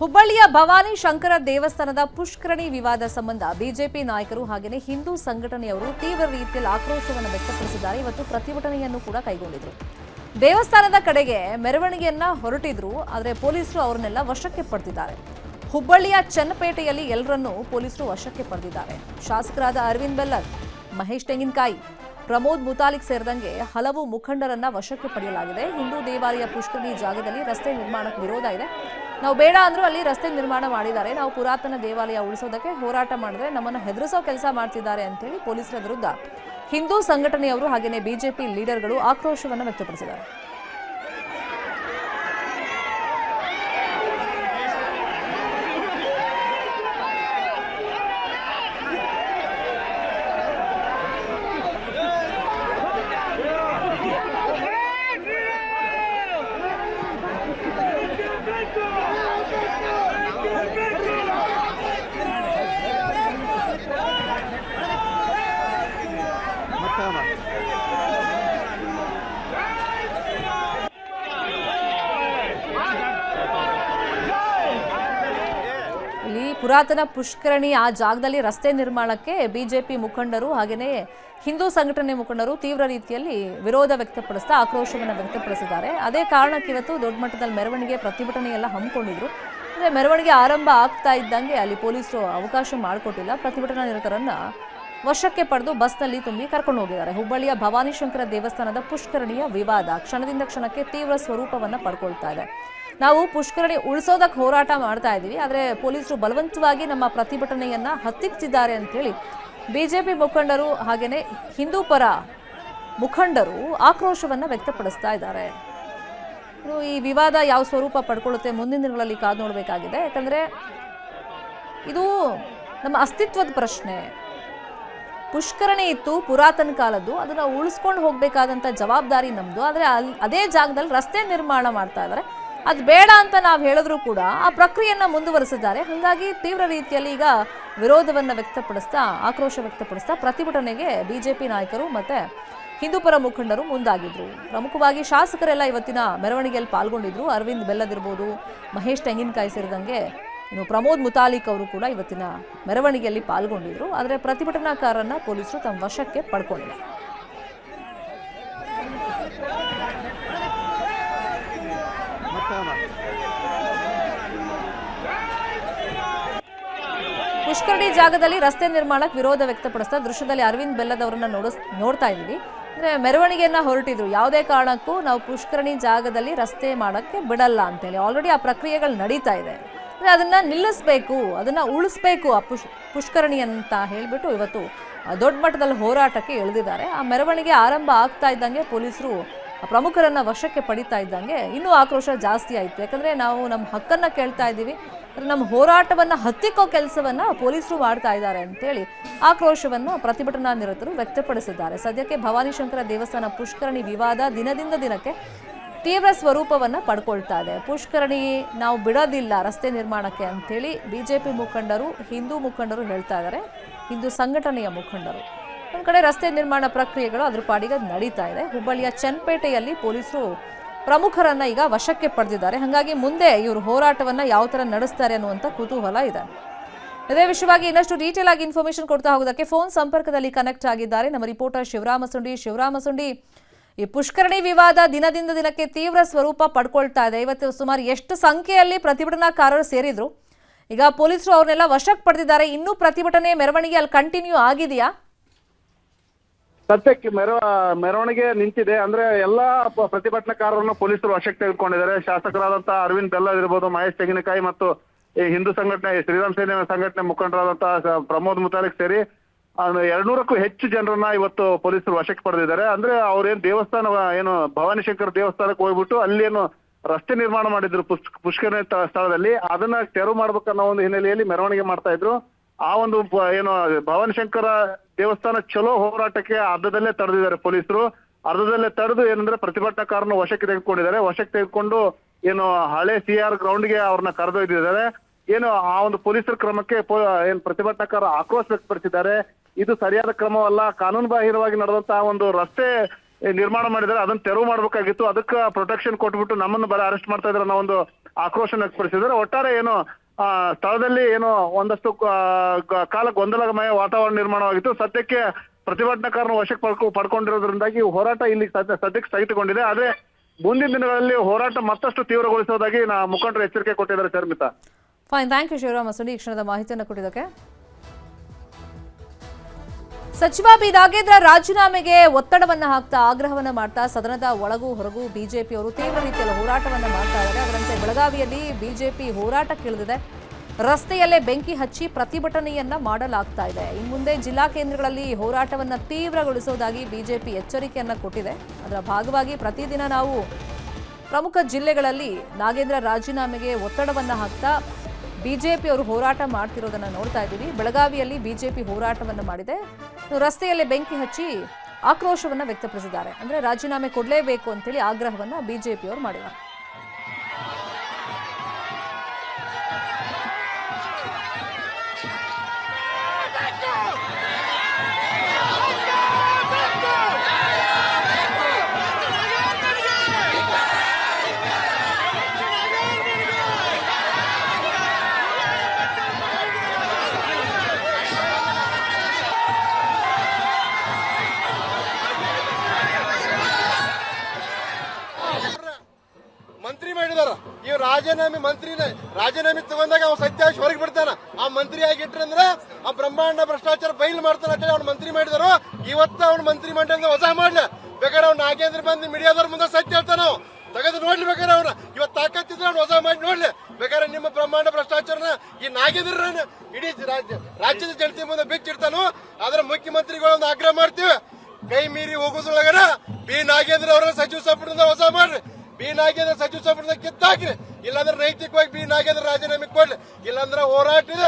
ಹುಬ್ಬಳ್ಳಿಯ ಭವಾನಿ ಶಂಕರ ದೇವಸ್ಥಾನದ ಪುಷ್ಕರಣಿ ವಿವಾದ ಸಂಬಂಧ ಬಿಜೆಪಿ ನಾಯಕರು ಹಾಗೆಯೇ ಹಿಂದೂ ಸಂಘಟನೆಯವರು ತೀವ್ರ ರೀತಿಯಲ್ಲಿ ಆಕ್ರೋಶವನ್ನು ವ್ಯಕ್ತಪಡಿಸಿದ್ದಾರೆ. ಇವತ್ತು ಪ್ರತಿಭಟನೆಯನ್ನು ಕೂಡ ಕೈಗೊಂಡಿದ್ರು. ದೇವಸ್ಥಾನದ ಕಡೆಗೆ ಮೆರವಣಿಗೆಯನ್ನ ಹೊರಟಿದ್ರು, ಆದರೆ ಪೊಲೀಸರು ಅವರನ್ನೆಲ್ಲ ವಶಕ್ಕೆ ಪಡೆದಿದ್ದಾರೆ. ಹುಬ್ಬಳ್ಳಿಯ ಚನ್ನಪೇಟೆಯಲ್ಲಿ ಎಲ್ಲರನ್ನೂ ಪೊಲೀಸರು ವಶಕ್ಕೆ ಪಡೆದಿದ್ದಾರೆ. ಶಾಸಕರಾದ ಅರವಿಂದ್ ಬೆಲ್ಲದ್, ಮಹೇಶ್ ತೆಂಗಿನಕಾಯಿ, ಪ್ರಮೋದ್ ಮುತಾಲಿಕ್ ಸೇರಿದಂಗೆ ಹಲವು ಮುಖಂಡರನ್ನ ವಶಕ್ಕೆ ಪಡೆಯಲಾಗಿದೆ. ಹಿಂದೂ ದೇವಾಲಯ ಪುಷ್ಕರಣಿ ಜಾಗದಲ್ಲಿ ರಸ್ತೆ ನಿರ್ಮಾಣಕ್ಕೆ ವಿರೋಧ ಇದೆ. ನಾವು ಬೇಡ ಅಂದ್ರೂ ಅಲ್ಲಿ ರಸ್ತೆ ನಿರ್ಮಾಣ ಮಾಡಿದ್ದಾರೆ. ನಾವು ಪುರಾತನ ದೇವಾಲಯ ಉಳಿಸೋದಕ್ಕೆ ಹೋರಾಟ ಮಾಡಿದ್ರೆ ನಮ್ಮನ್ನು ಹೆದರಿಸೋ ಕೆಲಸ ಮಾಡ್ತಿದ್ದಾರೆ ಅಂತೇಳಿ ಪೊಲೀಸರ ವಿರುದ್ಧ ಹಿಂದೂ ಸಂಘಟನೆಯವರು ಹಾಗೆಯೇ ಬಿಜೆಪಿ ಲೀಡರ್ಗಳು ಆಕ್ರೋಶವನ್ನು ವ್ಯಕ್ತಪಡಿಸಿದ್ದಾರೆ. ಇಲ್ಲಿ ಪುರಾತನ ಪುಷ್ಕರಣಿ ಆ ಜಾಗದಲ್ಲಿ ರಸ್ತೆ ನಿರ್ಮಾಣಕ್ಕೆ ಬಿಜೆಪಿ ಮುಖಂಡರು ಹಾಗೆಯೇ ಹಿಂದೂ ಸಂಘಟನೆ ಮುಖಂಡರು ತೀವ್ರ ರೀತಿಯಲ್ಲಿ ವಿರೋಧ ವ್ಯಕ್ತಪಡಿಸ್ತಾ ಆಕ್ರೋಶವನ್ನು ವ್ಯಕ್ತಪಡಿಸಿದ್ದಾರೆ. ಅದೇ ಕಾರಣಕ್ಕೆ ಇವತ್ತು ದೊಡ್ಡ ಮಟ್ಟದಲ್ಲಿ ಮೆರವಣಿಗೆ ಪ್ರತಿಭಟನೆ ಎಲ್ಲ ಹಮ್ಮಿಕೊಂಡಿದ್ರು. ಅಂದರೆ ಮೆರವಣಿಗೆ ಆರಂಭ ಆಗ್ತಾ ಇದ್ದಂಗೆ ಅಲ್ಲಿ ಪೊಲೀಸರು ಅವಕಾಶ ಮಾಡಿಕೊಟ್ಟಿಲ್ಲ. ಪ್ರತಿಭಟನಾ ನಿರತರನ್ನ ವಶಕ್ಕೆ ಪಡೆದು ಬಸ್ನಲ್ಲಿ ತುಂಬಿ ಕರ್ಕೊಂಡು ಹೋಗಿದ್ದಾರೆ. ಹುಬ್ಬಳ್ಳಿಯ ಭವಾನಿ ಶಂಕರ ದೇವಸ್ಥಾನದ ಪುಷ್ಕರಣಿಯ ವಿವಾದ ಕ್ಷಣದಿಂದ ಕ್ಷಣಕ್ಕೆ ತೀವ್ರ ಸ್ವರೂಪವನ್ನು ಪಡ್ಕೊಳ್ತಾ ಇದೆ. ನಾವು ಪುಷ್ಕರಣಿ ಉಳಿಸೋದಕ್ಕೆ ಹೋರಾಟ ಮಾಡ್ತಾ ಇದ್ದೀವಿ, ಆದರೆ ಪೊಲೀಸರು ಬಲವಂತವಾಗಿ ನಮ್ಮ ಪ್ರತಿಭಟನೆಯನ್ನ ಹತ್ತಿಕ್ತಿದ್ದಾರೆ ಅಂತೇಳಿ ಬಿಜೆಪಿ ಮುಖಂಡರು ಹಾಗೆಯೇ ಹಿಂದೂ ಪರ ಮುಖಂಡರು ಆಕ್ರೋಶವನ್ನು ವ್ಯಕ್ತಪಡಿಸ್ತಾ ಇದ್ದಾರೆ. ಈ ವಿವಾದ ಯಾವ ಸ್ವರೂಪ ಪಡ್ಕೊಳ್ಳುತ್ತೆ ಮುಂದಿನ ದಿನಗಳಲ್ಲಿ ಕಾದು ನೋಡಬೇಕಾಗಿದೆ. ಯಾಕಂದರೆ ಇದು ನಮ್ಮ ಅಸ್ತಿತ್ವದ ಪ್ರಶ್ನೆ. ಪುಷ್ಕರಣಿ ಇತ್ತು ಪುರಾತನ ಕಾಲದ್ದು, ಅದನ್ನು ಉಳಿಸ್ಕೊಂಡು ಹೋಗಬೇಕಾದಂಥ ಜವಾಬ್ದಾರಿ ನಮ್ಮದು. ಆದರೆ ಅದೇ ಜಾಗದಲ್ಲಿ ರಸ್ತೆ ನಿರ್ಮಾಣ ಮಾಡ್ತಾ ಇದ್ದಾರೆ. ಅದು ಬೇಡ ಅಂತ ನಾವು ಹೇಳಿದ್ರು ಕೂಡ ಆ ಪ್ರಕ್ರಿಯೆಯನ್ನು ಮುಂದುವರಿಸಿದ್ದಾರೆ. ಹಾಗಾಗಿ ತೀವ್ರ ರೀತಿಯಲ್ಲಿ ಈಗ ವಿರೋಧವನ್ನು ವ್ಯಕ್ತಪಡಿಸ್ತಾ ಆಕ್ರೋಶ ವ್ಯಕ್ತಪಡಿಸ್ತಾ ಪ್ರತಿಭಟನೆಗೆ ಬಿಜೆಪಿ ನಾಯಕರು ಮತ್ತು ಹಿಂದೂ ಪರ ಮುಖಂಡರು ಮುಂದಾಗಿದ್ರು. ಪ್ರಮುಖವಾಗಿ ಶಾಸಕರೆಲ್ಲ ಇವತ್ತಿನ ಮೆರವಣಿಗೆಯಲ್ಲಿ ಪಾಲ್ಗೊಂಡಿದ್ರು. ಅರವಿಂದ್ ಬೆಲ್ಲದ್ ಇರ್ಬೋದು, ಮಹೇಶ್ ತೆಂಗಿನಕಾಯಿ ಸೇರಿದಂಗೆ ಇನ್ನು ಪ್ರಮೋದ್ ಮುತಾಲಿಕ್ ಅವರು ಕೂಡ ಇವತ್ತಿನ ಮೆರವಣಿಗೆಯಲ್ಲಿ ಪಾಲ್ಗೊಂಡಿದ್ರು. ಆದರೆ ಪ್ರತಿಭಟನಾಕಾರರನ್ನ ಪೊಲೀಸರು ತಮ್ಮ ವಶಕ್ಕೆ ಪಡ್ಕೊಂಡಿದ್ದಾರೆ. ಪುಷ್ಕರಣಿ ಜಾಗದಲ್ಲಿ ರಸ್ತೆ ನಿರ್ಮಾಣಕ್ಕೆ ವಿರೋಧ ವ್ಯಕ್ತಪಡಿಸ್ತಾ ದೃಶ್ಯದಲ್ಲಿ ಅರವಿಂದ್ ಬೆಲ್ಲದ್ ಅವರನ್ನ ನೋಡ್ತಾ ಇದ್ದೀವಿ. ಅಂದರೆ ಮೆರವಣಿಗೆಯನ್ನ ಹೊರಟಿದ್ರು, ಯಾವುದೇ ಕಾರಣಕ್ಕೂ ನಾವು ಪುಷ್ಕರಣಿ ಜಾಗದಲ್ಲಿ ರಸ್ತೆ ಮಾಡೋಕ್ಕೆ ಬಿಡಲ್ಲ ಅಂತೇಳಿ ಆಲ್ರೆಡಿ ಆ ಪ್ರಕ್ರಿಯೆಗಳು ನಡೀತಾ ಇದೆ. ಅಂದರೆ ಅದನ್ನು ನಿಲ್ಲಿಸಬೇಕು, ಅದನ್ನು ಉಳಿಸ್ಬೇಕು ಆ ಪುಷ್ಕರಣಿ ಅಂತ ಹೇಳಿಬಿಟ್ಟು ಇವತ್ತು ದೊಡ್ಡ ಮಟ್ಟದಲ್ಲಿ ಹೋರಾಟಕ್ಕೆ ಇಳಿದಿದ್ದಾರೆ. ಆ ಮೆರವಣಿಗೆ ಆರಂಭ ಆಗ್ತಾ ಇದ್ದಂಗೆ ಪೊಲೀಸರು ಪ್ರಮುಖರನ್ನು ವಶಕ್ಕೆ ಪಡಿತಾ ಇದ್ದಂಗೆ ಇನ್ನೂ ಆಕ್ರೋಶ ಜಾಸ್ತಿ ಆಯಿತು. ಯಾಕಂದರೆ ನಾವು ನಮ್ಮ ಹಕ್ಕನ್ನು ಕೇಳ್ತಾ ಇದ್ದೀವಿ, ನಮ್ಮ ಹೋರಾಟವನ್ನು ಹತ್ತಿಕ್ಕೋ ಕೆಲಸವನ್ನು ಪೊಲೀಸರು ಮಾಡ್ತಾ ಇದ್ದಾರೆ ಅಂತೇಳಿ ಆಕ್ರೋಶವನ್ನು ಪ್ರತಿಭಟನಾ ನಿರತರು ವ್ಯಕ್ತಪಡಿಸಿದ್ದಾರೆ. ಸದ್ಯಕ್ಕೆ ಭವಾನಿ ಶಂಕರ ದೇವಸ್ಥಾನ ಪುಷ್ಕರಣಿ ವಿವಾದ ದಿನದಿಂದ ದಿನಕ್ಕೆ ತೀವ್ರ ಸ್ವರೂಪವನ್ನು ಪಡ್ಕೊಳ್ತಾ ಇದೆ. ಪುಷ್ಕರಣಿ ನಾವು ಬಿಡೋದಿಲ್ಲ ರಸ್ತೆ ನಿರ್ಮಾಣಕ್ಕೆ ಅಂಥೇಳಿ ಬಿಜೆಪಿ ಮುಖಂಡರು ಹಿಂದೂ ಮುಖಂಡರು ಹೇಳ್ತಾ ಇದ್ದಾರೆ. ಹಿಂದೂ ಸಂಘಟನೆಯ ಮುಖಂಡರು ಒಂದು ಕಡೆ ರಸ್ತೆ ನಿರ್ಮಾಣ ಪ್ರಕ್ರಿಯೆಗಳು ಅದ್ರ ಪಾಡಿಗೆ ನಡೀತಾ ಇದೆ. ಹುಬ್ಬಳ್ಳಿಯ ಚನ್ನಪೇಟೆಯಲ್ಲಿ ಪೊಲೀಸರು ಪ್ರಮುಖರನ್ನ ಈಗ ವಶಕ್ಕೆ ಪಡೆದಿದ್ದಾರೆ. ಹಾಗಾಗಿ ಮುಂದೆ ಇವರು ಹೋರಾಟವನ್ನ ಯಾವ ಥರ ನಡೆಸ್ತಾರೆ ಅನ್ನುವಂಥ ಕುತೂಹಲ ಇದೆ. ಇದೇ ವಿಷಯವಾಗಿ ಇನ್ನಷ್ಟು ಡೀಟೇಲ್ ಆಗಿ ಇನ್ಫಾರ್ಮೇಶನ್ ಕೊಡ್ತಾ ಹೋಗೋದಕ್ಕೆ ಫೋನ್ ಸಂಪರ್ಕದಲ್ಲಿ ಕನೆಕ್ಟ್ ಆಗಿದ್ದಾರೆ ನಮ್ಮ ರಿಪೋರ್ಟರ್ ಶಿವರಾಮ ಸುಂಡಿ. ಈ ಪುಷ್ಕರಣಿ ವಿವಾದ ದಿನದಿಂದ ದಿನಕ್ಕೆ ತೀವ್ರ ಸ್ವರೂಪ ಪಡ್ಕೊಳ್ತಾ ಇದೆ. ಇವತ್ತು ಸುಮಾರು ಎಷ್ಟು ಸಂಖ್ಯೆಯಲ್ಲಿ ಪ್ರತಿಭಟನಾಕಾರರು ಸೇರಿದ್ರು? ಈಗ ಪೊಲೀಸರು ಅವ್ರನ್ನೆಲ್ಲ ವಶಕ್ಕೆ ಪಡೆದಿದ್ದಾರೆ. ಇನ್ನೂ ಪ್ರತಿಭಟನೆ ಮೆರವಣಿಗೆ ಅಲ್ಲಿ ಕಂಟಿನ್ಯೂ ಆಗಿದೆಯಾ? ಸದ್ಯಕ್ಕೆ ಮೆರವಣಿಗೆ ನಿಂತಿದೆ. ಅಂದ್ರೆ ಎಲ್ಲಾ ಪ್ರತಿಭಟನಾಕಾರರನ್ನು ಪೊಲೀಸರು ವಶಕ್ಕೆ ತೆಗೆದುಕೊಂಡಿದ್ದಾರೆ. ಶಾಸಕರಾದಂತಹ ಅರವಿಂದ್ ಬೆಲ್ಲದ್ ಇರ್ಬೋದು, ಮಹೇಶ್ ತೆಂಗಿನಕಾಯಿ ಮತ್ತು ಈ ಹಿಂದೂ ಸಂಘಟನೆ ಶ್ರೀರಾಮ್ ಸೇನೆ ಸಂಘಟನೆ ಮುಖಂಡರಾದಂತಹ ಪ್ರಮೋದ್ ಮುತಾಲಿಕ್ ಸೇರಿ 200ಕ್ಕೂ ಹೆಚ್ಚು ಜನರನ್ನ ಇವತ್ತು ಪೊಲೀಸರು ವಶಕ್ಕೆ ಪಡೆದಿದ್ದಾರೆ. ಅಂದ್ರೆ ಅವ್ರೇನು ದೇವಸ್ಥಾನ ಏನು ಭವಾನಿ ಶಂಕರ ದೇವಸ್ಥಾನಕ್ಕೆ ಹೋಗ್ಬಿಟ್ಟು ಅಲ್ಲಿ ಏನು ರಸ್ತೆ ನಿರ್ಮಾಣ ಮಾಡಿದ್ರು ಪುಷ್ಕರಣಿ ಸ್ಥಳದಲ್ಲಿ, ಅದನ್ನ ತೆರವು ಮಾಡ್ಬೇಕನ್ನೋ ಒಂದು ಹಿನ್ನೆಲೆಯಲ್ಲಿ ಮೆರವಣಿಗೆ ಮಾಡ್ತಾ ಇದ್ರು. ಆ ಒಂದು ಏನು ಭವಾನಿ ಶಂಕರ ದೇವಸ್ಥಾನ ಚಲೋ ಹೋರಾಟಕ್ಕೆ ಅರ್ಧದಲ್ಲೇ ತಡೆದಿದ್ದಾರೆ ಪೊಲೀಸರು. ಅರ್ಧದಲ್ಲೇ ತಡೆದು ಏನಂದ್ರೆ ಪ್ರತಿಭಟನಾಕಾರನ ವಶಕ್ಕೆ ತೆಗೆದುಕೊಂಡಿದ್ದಾರೆ. ವಶಕ್ಕೆ ತೆಗೆದುಕೊಂಡು ಏನು ಹಳೆ CR ಗ್ರೌಂಡ್ಗೆ ಅವ್ರನ್ನ ಕರೆದೊಯ್ದಿದ್ದಾರೆ. ಏನು ಆ ಒಂದು ಪೊಲೀಸರ ಕ್ರಮಕ್ಕೆ ಏನು ಪ್ರತಿಭಟನಾಕಾರ ಆಕ್ರೋಶ ವ್ಯಕ್ತಪಡಿಸಿದ್ದಾರೆ. ಇದು ಸರಿಯಾದ ಕ್ರಮವಲ್ಲ, ಕಾನೂನು ಬಾಹಿರವಾಗಿ ನಡೆದಂತಹ ಒಂದು ರಸ್ತೆ ನಿರ್ಮಾಣ ಮಾಡಿದ್ದಾರೆ, ಅದನ್ನ ತೆರವು ಮಾಡ್ಬೇಕಾಗಿತ್ತು. ಅದಕ್ಕೆ ಪ್ರೊಟೆಕ್ಷನ್ ಕೊಟ್ಬಿಟ್ಟು ನಮ್ಮನ್ನು ಅರೆಸ್ಟ್ ಮಾಡ್ತಾ ಇದ್ದಾರೆ ಅನ್ನೋ ಒಂದು ಆಕ್ರೋಶ ವ್ಯಕ್ತಪಡಿಸಿದ್ದಾರೆ. ಒಟ್ಟಾರೆ ಏನು ಸ್ಥಳದಲ್ಲಿ ಏನು ಒಂದಷ್ಟು ಕಾಲ ಗೊಂದಲಮಯ ವಾತಾವರಣ ನಿರ್ಮಾಣವಾಗಿತ್ತು. ಸದ್ಯಕ್ಕೆ ಪ್ರತಿಭಟನಾಕಾರನ ವಶಕ್ಕೆ ಪಡ್ಕೊಂಡಿರೋದ್ರಿಂದಾಗಿ ಹೋರಾಟ ಇಲ್ಲಿ ಸದ್ಯಕ್ಕೆ ಸ್ಥಗಿತಗೊಂಡಿದೆ. ಆದ್ರೆ ಮುಂದಿನ ದಿನಗಳಲ್ಲಿ ಹೋರಾಟ ಮತ್ತಷ್ಟು ತೀವ್ರಗೊಳಿಸುವುದಾಗಿ ಮುಖಂಡರು ಎಚ್ಚರಿಕೆ ಕೊಟ್ಟಿದ್ದಾರೆ. Sharmita, fine, thank you Shivaram Masoodi ಈ ಕ್ಷಣದ ಮಾಹಿತಿಯನ್ನು ಕೊಟ್ಟಿದ್ದಕ್ಕೆ. ಸಚಿವ ಬಿ ನಾಗೇಂದ್ರ ರಾಜೀನಾಮೆಗೆ ಒತ್ತಡವನ್ನ ಹಾಕ್ತಾ ಆಗ್ರಹವನ್ನ ಮಾಡ್ತಾ ಸದನದ ಒಳಗೂ ಹೊರಗೂ ಬಿಜೆಪಿಯವರು ತೀವ್ರ ರೀತಿಯಲ್ಲಿ ಹೋರಾಟವನ್ನ ಮಾಡ್ತಾ ಇದ್ದಾರೆ. ಅದರಂತೆ ಬೆಳಗಾವಿಯಲ್ಲಿ ಬಿಜೆಪಿ ಹೋರಾಟಕ್ಕಿಳಿದಿದೆ. ರಸ್ತೆಯಲ್ಲೇ ಬೆಂಕಿ ಹಚ್ಚಿ ಪ್ರತಿಭಟನೆಯನ್ನ ಮಾಡಲಾಗ್ತಾ ಇದೆ. ಇನ್ನು ಮುಂದೆ ಜಿಲ್ಲಾ ಕೇಂದ್ರಗಳಲ್ಲಿ ಹೋರಾಟವನ್ನ ತೀವ್ರಗೊಳಿಸುವುದಾಗಿ ಬಿಜೆಪಿ ಎಚ್ಚರಿಕೆಯನ್ನ ಕೊಟ್ಟಿದೆ. ಅದರ ಭಾಗವಾಗಿ ಪ್ರತಿದಿನ ನಾವು ಪ್ರಮುಖ ಜಿಲ್ಲೆಗಳಲ್ಲಿ ನಾಗೇಂದ್ರ ರಾಜೀನಾಮೆಗೆ ಒತ್ತಡವನ್ನ ಹಾಕ್ತಾ ಬಿಜೆಪಿಯವರು ಹೋರಾಟ ಮಾಡ್ತಿರೋದನ್ನ ನೋಡ್ತಾ ಇದ್ದೀವಿ. ಬೆಳಗಾವಿಯಲ್ಲಿ ಬಿಜೆಪಿ ಹೋರಾಟವನ್ನು ಮಾಡಿದೆ. ರಸ್ತೆಯಲ್ಲೇ ಬೆಂಕಿ ಹಚ್ಚಿ ಆಕ್ರೋಶವನ್ನ ವ್ಯಕ್ತಪಡಿಸಿದ್ದಾರೆ. ಅಂದ್ರೆ ರಾಜೀನಾಮೆ ಕೊಡಲೇಬೇಕು ಅಂತೇಳಿ ಆಗ್ರಹವನ್ನ ಬಿಜೆಪಿಯವರು ಮಾಡಿದ್ದಾರೆ. ಮಂತ್ರಿ ಮಾಡಿದಾರ ಇವ್ ರಾಜೀನಾಮೆ ತಗೊಂಡಾಗ ಅವ್ ಸತ್ಯಾಶ ಹೊರಗೆ ಬಿಡ್ತಾನ. ಆ ಮಂತ್ರಿ ಆಗಿಟ್ರಂದ್ರ ಆ ಬ್ರಹ್ಮಾಂಡ ಭ್ರಷ್ಟಾಚಾರ ಬಯಲು ಮಾಡ್ತಾನ ಅಂತ ಅವ್ನು ಮಂತ್ರಿ ಮಾಡಿದಾರು. ಇವತ್ತ ಅವ್ನು ಮಂತ್ರಿ ಮಂಡಲದ ಹೊಸ ಮಾಡ್ಲ ಬೇಕಾದ್ರೆ ಅವ್ನು ನಾಗೇಂದ್ರ ಬಂದು ಮೀಡಿಯಾದವ್ರ ಮುಂದೆ ಸತ್ಯ ಹೇಳ್ತಾನ. ತೆಗೆದು ನೋಡ್ಲಿ ಬೇಕಾದ್ರೆ ಅವ್ನ ಇವತ್ತು ತಾಕತ್ತಿದ್ರೆ ಅವ್ನು ಹೊಸ ಮಾಡಿ ನೋಡ್ಲಿ. ಬೇಕಾದ್ರೆ ನಿಮ್ಮ ಬ್ರಹ್ಮಾಂಡ ಭ್ರಷ್ಟಾಚಾರನ ಈ ನಾಗೇಂದ್ರ ಇಡೀ ರಾಜ್ಯದ ಜನತೆ ಮುಂದೆ ಬಿಚ್ಚಿಡ್ತಾನು. ಆದ್ರೆ ಮುಖ್ಯಮಂತ್ರಿಗಳೊಂದು ಆಗ್ರಹ ಮಾಡ್ತೀವಿ, ಕೈ ಮೀರಿ ಹೋಗೋದ್ರೊಳಗರ ಬಿ ನಾಗೇಂದ್ರ ಅವರ ಸಚಿವ ಸಂಪುಟದ ಹೊಸ ಮಾಡ್ರಿ. ಬಿ ನಾಗೇಂದ್ರ ಸಚಿವ ಸಂಪುಟದ ಕಿತ್ತಾಕ್ರಿ. ಇಲ್ಲಾಂದ್ರೆ ನೈತಿಕವಾಗಿ ಬಿ ನಾಗೇಂದ್ರ ರಾಜೀನಾಮೆ ಕೊಡ್ಲಿ. ಇಲ್ಲಾಂದ್ರೆ ಹೋರಾಟ ಇದೆ,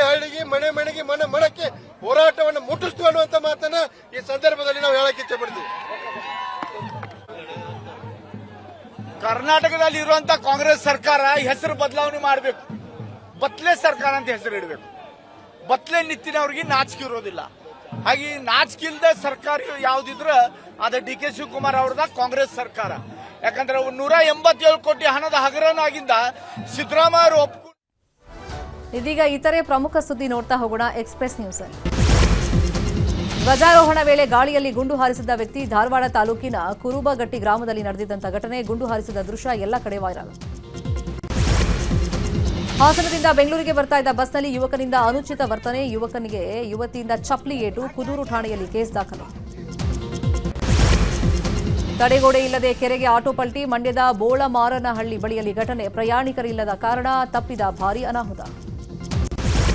ಹಳ್ಳಿಗೆ ಮನೆಗೆ ಮನಕ್ಕೆ ಹೋರಾಟವನ್ನು ಮುಟ್ಟಿಸ್ತು ಅನ್ನುವಂತ ಮಾತನ್ನ ಈ ಸಂದರ್ಭದಲ್ಲಿ ನಾವು ಹೇಳಕ್ ಇಚ್ಛೆ ಪಡ್ತೀವಿ. ಕರ್ನಾಟಕದಲ್ಲಿ ಇರುವಂತ ಕಾಂಗ್ರೆಸ್ ಸರ್ಕಾರ ಹೆಸರು ಬದಲಾವಣೆ ಮಾಡಬೇಕು. ಬತ್ಲೆ ಸರ್ಕಾರ ಅಂತ ಹೆಸರು ಇಡಬೇಕು. ಬತ್ಲೆ ನಿತ್ತಿನವ್ರಿಗೆ ನಾಚಿಕೆ ಇರೋದಿಲ್ಲ. ಹಾಗೆ ನಾಚಿಕೆ ಇಲ್ಲದೆ ಸರ್ಕಾರ ಯಾವ್ದಿದ್ರ ಅದ ಡಿ ಕೆ ಶಿವಕುಮಾರ್ ಅವ್ರದ ಕಾಂಗ್ರೆಸ್ ಸರ್ಕಾರ. ಯಾಕಂದ್ರೆ 187 ಕೋಟಿ ಹಣದ ಹಗರಣಾಗಿಂದ ಸಿದ್ದರಾಮಯ್ಯ ಅವರು ಒಪ್ಪಿಕೊಂಡು. ಇದೀಗ ಇತರೆ ಪ್ರಮುಖ ಸುದ್ದಿ ನೋಡ್ತಾ ಹೋಗೋಣ. ಎಕ್ಸ್ಪ್ರೆಸ್ ನ್ಯೂಸ್ ಅಲ್ಲಿ ಧ್ವಜಾರೋಹಣ ವೇಳೆ ಗಾಳಿಯಲ್ಲಿ ಗುಂಡು ಹಾರಿಸಿದ ವ್ಯಕ್ತಿ ಧಾರವಾಡ ತಾಲೂಕಿನ ಕುರುಬಗಟ್ಟಿ ಗ್ರಾಮದಲ್ಲಿ ನಡೆದಿದ್ದಂಥ ಘಟನೆ. ಗುಂಡು ಹಾರಿಸಿದ ದೃಶ್ಯ ಎಲ್ಲ ಕಡೆ ವೈರಲ್. ಹಾಸನದಿಂದ ಬೆಂಗಳೂರಿಗೆ ಬರ್ತಾ ಇದ್ದ ಬಸ್ನಲ್ಲಿ ಯುವಕನಿಂದ ಅನುಚಿತ ವರ್ತನೆ. ಯುವಕನಿಗೆ ಯುವತಿಯಿಂದ ಚಪ್ಪಲಿ ಏಟು. ಕುದೂರು ಠಾಣೆಯಲ್ಲಿ ಕೇಸ್ ದಾಖಲು. ತಡೆಗೋಡೆ ಇಲ್ಲದೆ ಕೆರೆಗೆ ಆಟೋ ಪಲ್ಟಿ. ಮಂಡ್ಯದ ಬೋಳಮಾರನಹಳ್ಳಿ ಬಳಿಯಲ್ಲಿ ಘಟನೆ. ಪ್ರಯಾಣಿಕರಿಲ್ಲದ ಕಾರಣ ತಪ್ಪಿದ ಭಾರೀ ಅನಾಹುತ.